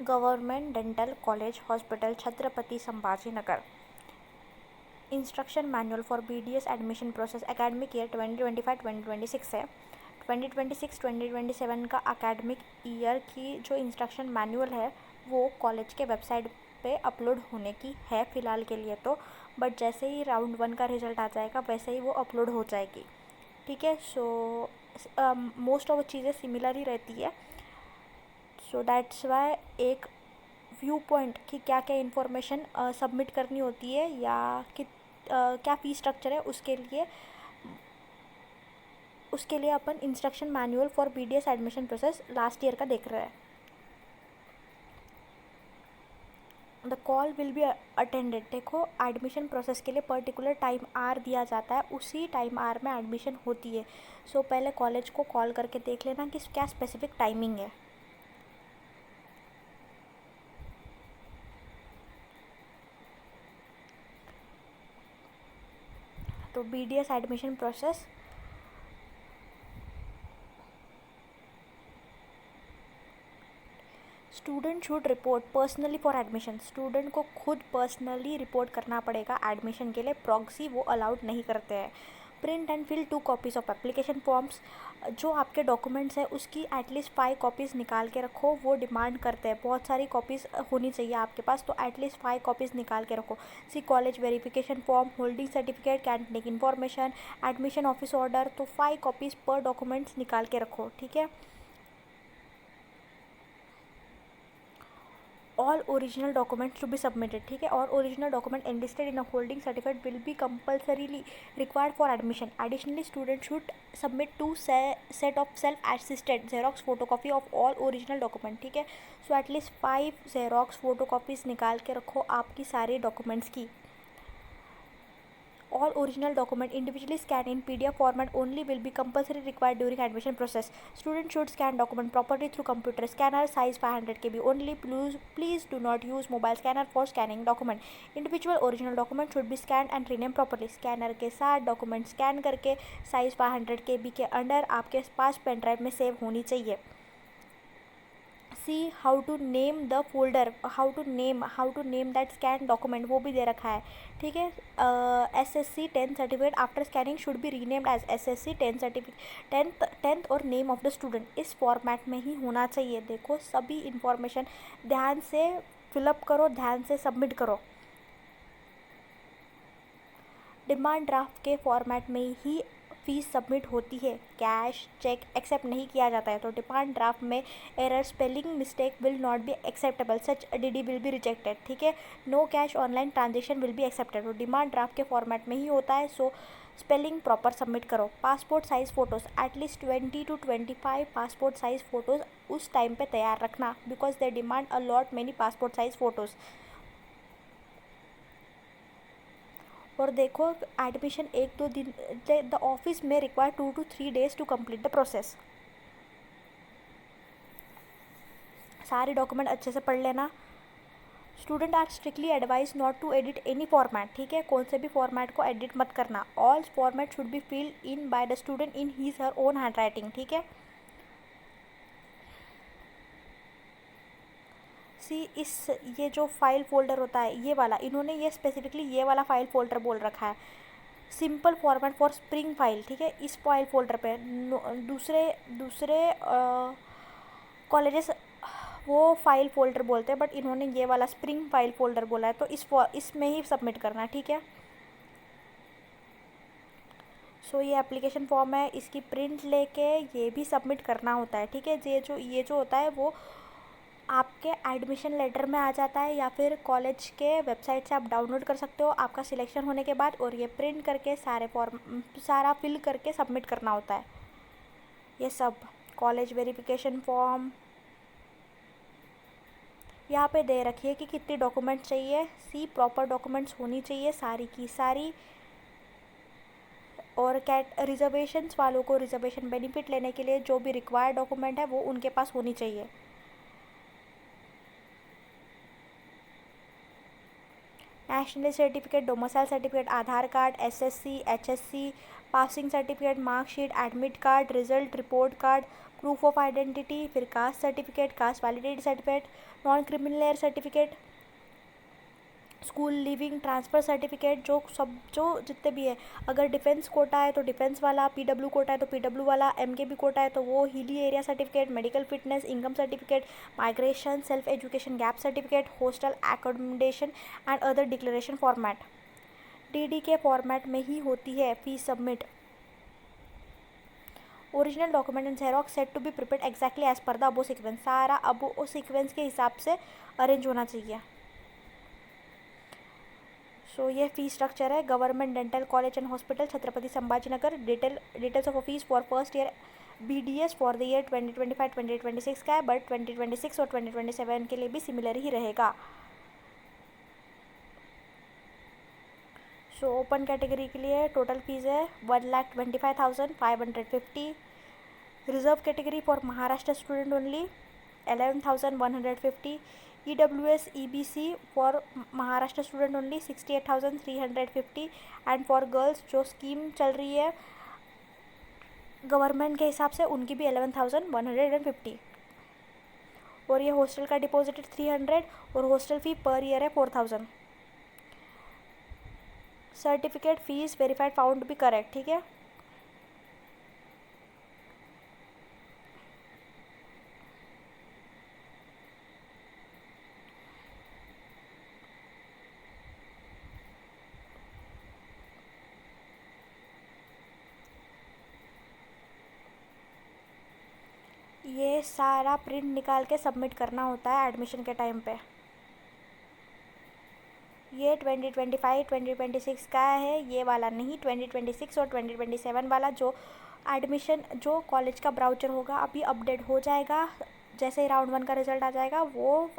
Government dental college hospital Chhatrapati Sambhaji Nagar. Instruction manual for BDS admission process academic year 2025-2026 है। 2026-2027 का academic year की जो instruction manual है वो कॉलेज के वेबसाइट पे अपलोड होने की है फ़िलहाल के लिए तो, बट जैसे ही राउंड 1 का रिज़ल्ट आ जाएगा वैसे ही वो अपलोड हो जाएगी। ठीक है, सो मोस्ट ऑफ चीज़ें सिमिलर ही रहती है। सो दैट्स वाई एक व्यू पॉइंट कि क्या क्या इन्फॉर्मेशन सबमिट करनी होती है या कि क्या फ़ी स्ट्रक्चर है, उसके लिए अपन instruction manual for BDS admission process last year का देख रहे हैं। The call will be attended. देखो, एडमिशन प्रोसेस के लिए पर्टिकुलर टाइम आर दिया जाता है, उसी टाइम आर में एडमिशन होती है। सो पहले कॉलेज को कॉल करके देख लेना कि क्या स्पेसिफिक टाइमिंग है। तो BDS admission process student should report personally for admission. Student को खुद पर्सनली रिपोर्ट करना पड़ेगा एडमिशन के लिए, प्रॉक्सी वो अलाउड नहीं करते हैं। Print and fill 2 copies of application forms. जो आपके डॉक्यूमेंट्स हैं उसकी एटलीस्ट 5 कॉपीज़ निकाल के रखो, वो डिमांड करते हैं। बहुत सारी कॉपीज़ होनी चाहिए आपके पास, तो एटलीस्ट 5 कॉपीज़ निकाल के रखो। See college verification form, holding certificate, candidate information, admission office order, तो 5 कॉपीज़ पर डॉक्यूमेंट्स निकाल के रखो। ठीक है, all original documents to be submitted. ठीक है, और original document enlisted in a holding certificate will be compulsorily required for admission. Additionally student should submit 2 set of self assisted xerox photocopy of all original document. ठीक है, so at least 5 xerox photocopies निकाल के रखो आपकी सारे documents की। All original document individually scanned in PDF format only will be compulsory required during admission process. Student should scan document properly through computer scanner size 500 KB only. Please do not use mobile scanner for scanning document. Individual original document should be scanned and renamed properly. Scanner के साथ document scan करके size 500 KB के under आपके पास pen drive में save होनी चाहिए। See how to name the folder, how to name that scan document, वो भी दे रखा है। ठीक है, SSC 10th certificate after scanning should be renamed as SSC 10th certificate 10th और नेम ऑफ द स्टूडेंट। इस फॉर्मेट में ही होना चाहिए। देखो, सभी इंफॉर्मेशन ध्यान से फिलअप करो, ध्यान से सबमिट करो। डिमांड ड्राफ्ट के फॉर्मेट में ही फीस सबमिट होती है, कैश चेक एक्सेप्ट नहीं किया जाता है। तो डिमांड ड्राफ्ट में error, spelling mistake will not be acceptable, such DD will be rejected. ठीक है, no cash online transaction will be accepted. तो डिमांड ड्राफ्ट के फॉर्मेट में ही होता है, सो स्पेलिंग प्रॉपर सबमिट करो। Passport size photos at least 20 to 25 passport size photos उस टाइम पे तैयार रखना, because they demand a lot many passport size photos. और देखो, एडमिशन 1-2 दिन, द ऑफिस में require 2 to 3 days to complete the process. सारे डॉक्यूमेंट अच्छे से पढ़ लेना। Student are strictly advise not to edit any format. ठीक है, कौन से भी फॉर्मेट को एडिट मत करना। All format should be filled in by the student in his her own hand writing. ठीक है, सी ये जो फाइल फोल्डर होता है ये वाला, इन्होंने ये स्पेसिफिकली ये वाला फाइल फोल्डर बोल रखा है, simple format for spring file. ठीक है, इस फाइल फोल्डर पे दूसरे दूसरे कॉलेजेस वो फाइल फोल्डर बोलते हैं, बट इन्होंने ये वाला स्प्रिंग फाइल फोल्डर बोला है, तो इसमें ही सबमिट करना। ठीक है, सो ये एप्लीकेशन फॉर्म है, इसकी प्रिंट लेके ये भी सबमिट करना होता है। ठीक है, ये जो होता है वो आपके एडमिशन लेटर में आ जाता है, या फिर कॉलेज के वेबसाइट से आप डाउनलोड कर सकते हो आपका सिलेक्शन होने के बाद, और ये प्रिंट करके सारा फिल करके सबमिट करना होता है। ये सब कॉलेज वेरिफिकेशन फॉर्म यहाँ पे दे रखी है कि कितनी डॉक्यूमेंट्स चाहिए। सी प्रॉपर डॉक्यूमेंट्स होनी चाहिए सारी की सारी। और रिजर्वेशंस वालों को रिजर्वेशन बेनिफिट लेने के लिए जो भी रिक्वायर्ड डॉक्यूमेंट है वो उनके पास होनी चाहिए। National certificate, domicile certificate, Aadhaar card, SSC, HSC, passing certificate, marksheet, admit card, result, report card, proof of identity, फिर caste certificate, caste validity certificate, non criminal certificate, school leaving transfer certificate, जो जितने भी है। अगर डिफेंस कोटा है तो defence वाला, PW Kota है तो पीडब्ल्यू वाला, एमकेबी कोटा है तो वो, hilly area certificate, medical fitness, income certificate, migration, self education gap certificate, hostel accommodation and other declaration format. DD के फॉर्मेट में ही होती है fees submit. Original document and xerox set to be prepared exactly as per the above sequence. सारा above sequence के हिसाब से arrange होना चाहिए। सो ये फीस स्ट्रक्चर है। Government dental college and hospital Chhatrapati Sambhaji Nagar, details of fees for first year BDS for the year 2025-2026 का है, बट 2026 और 2027 के लिए भी सिमिलर ही रहेगा। सो ओपन कैटेगरी के लिए टोटल फीस है 1,25,550। Reserve category for Maharashtra student only 11,150। EWS EBC for Maharashtra student only 68,350। And for girls जो स्कीम चल रही है गवर्नमेंट के हिसाब से उनकी भी 11,150। और ये हॉस्टल का डिपॉजिट 300 और हॉस्टल फ़ी पर ईयर है 4,000। सर्टिफिकेट फीस वेरीफाइड फाउंड भी करेक्ट, ठीक है। ये सारा प्रिंट निकाल के सबमिट करना होता है एडमिशन के टाइम पे। ये 2025-2026 का है, ये वाला नहीं। 2026 और 2027 वाला जो एडमिशन जो कॉलेज का ब्राउचर होगा अभी अपडेट हो जाएगा। जैसे ही राउंड 1 का रिजल्ट आ जाएगा वो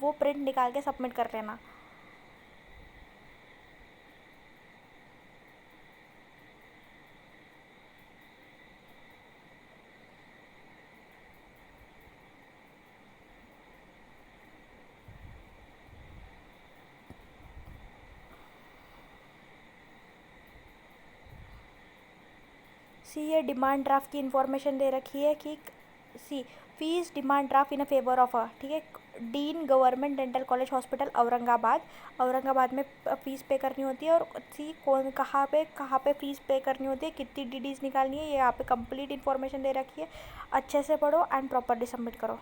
प्रिंट निकाल के सबमिट कर लेना। ये डिमांड ड्राफ्ट की इंफॉर्मेशन दे रखी है कि fees demand draft in favour of ठीक है, dean government dental college hospital Aurangabad में फ़ीस पे करनी होती है। और कहाँ पे फ़ीस पे करनी होती है, कितनी डीडीज़ निकालनी है, ये यहाँ पे कंप्लीट इन्फॉर्मेशन दे रखी है। अच्छे से पढ़ो एंड प्रॉपरली सबमिट करो।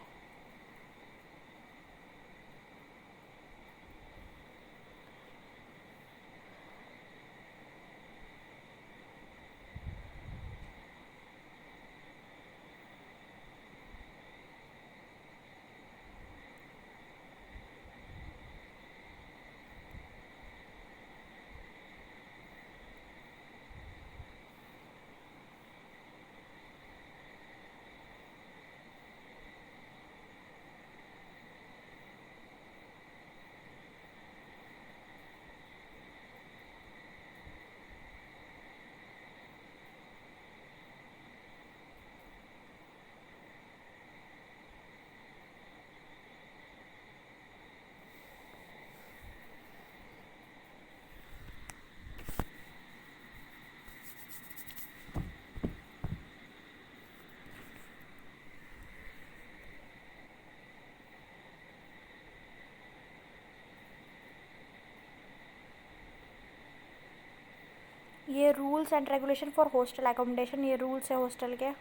ये rules and regulation for hostel accommodation, ये रूल्स है हॉस्टल के।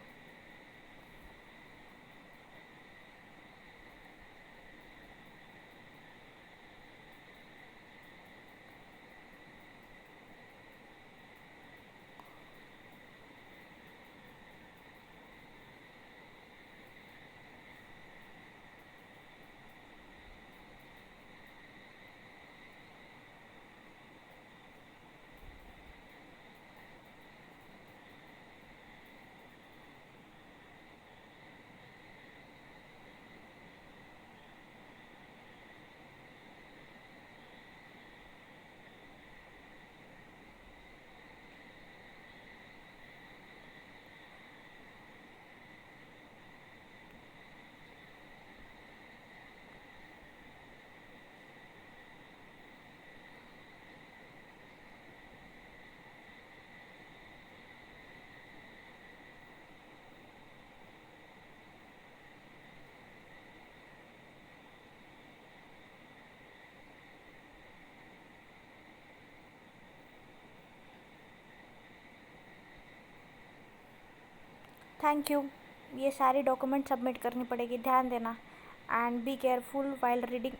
Thank you. ये सारी डॉक्यूमेंट सबमिट करनी पड़ेगी, ध्यान देना। And be careful while reading